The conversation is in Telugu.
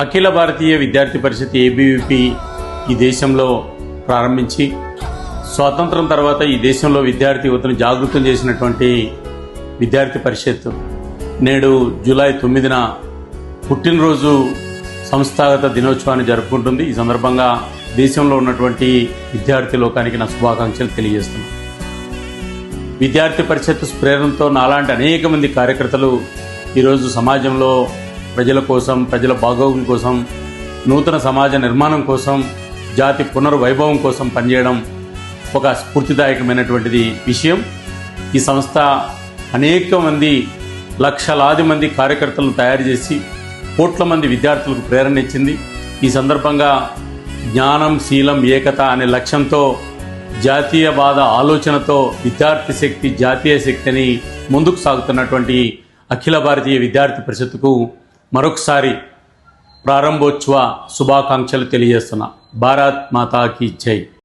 అఖిల భారతీయ విద్యార్థి పరిషత్ ఏబీవీపీ ఈ దేశంలో ప్రారంభించి స్వాతంత్రం తర్వాత ఈ దేశంలో విద్యార్థి యువతను జాగృతం చేసినటువంటి విద్యార్థి పరిషత్ నేడు జూలై 9న పుట్టినరోజు సంస్థాగత దినోత్సవాన్ని జరుపుకుంటుంది. ఈ సందర్భంగా దేశంలో ఉన్నటువంటి విద్యార్థి లోకానికి నా శుభాకాంక్షలు తెలియజేస్తున్నాను. విద్యార్థి పరిషత్ ప్రేరణతో నాలాంటి అనేక మంది కార్యకర్తలు ఈరోజు సమాజంలో ప్రజల కోసం, ప్రజల బాగోగుల కోసం, నూతన సమాజ నిర్మాణం కోసం, జాతి పునర్వైభవం కోసం పనిచేయడం ఒక స్ఫూర్తిదాయకమైనటువంటిది విషయం. ఈ సంస్థ అనేక మంది, లక్షలాది మంది కార్యకర్తలను తయారు చేసి కోట్ల మంది విద్యార్థులకు ప్రేరణ ఇచ్చింది. ఈ సందర్భంగా జ్ఞానం, శీలం, ఏకత అనే లక్ష్యంతో, జాతీయవాద ఆలోచనతో విద్యార్థి శక్తి, జాతీయ శక్తిని ముందుకు సాగుతున్నటువంటి అఖిల భారతీయ విద్యార్థి పరిషత్కు మరొకసారి ప్రారంభోత్సవ శుభాకాంక్షలు తెలియజేస్తున్నా. భారత్ మాతా కీ జై.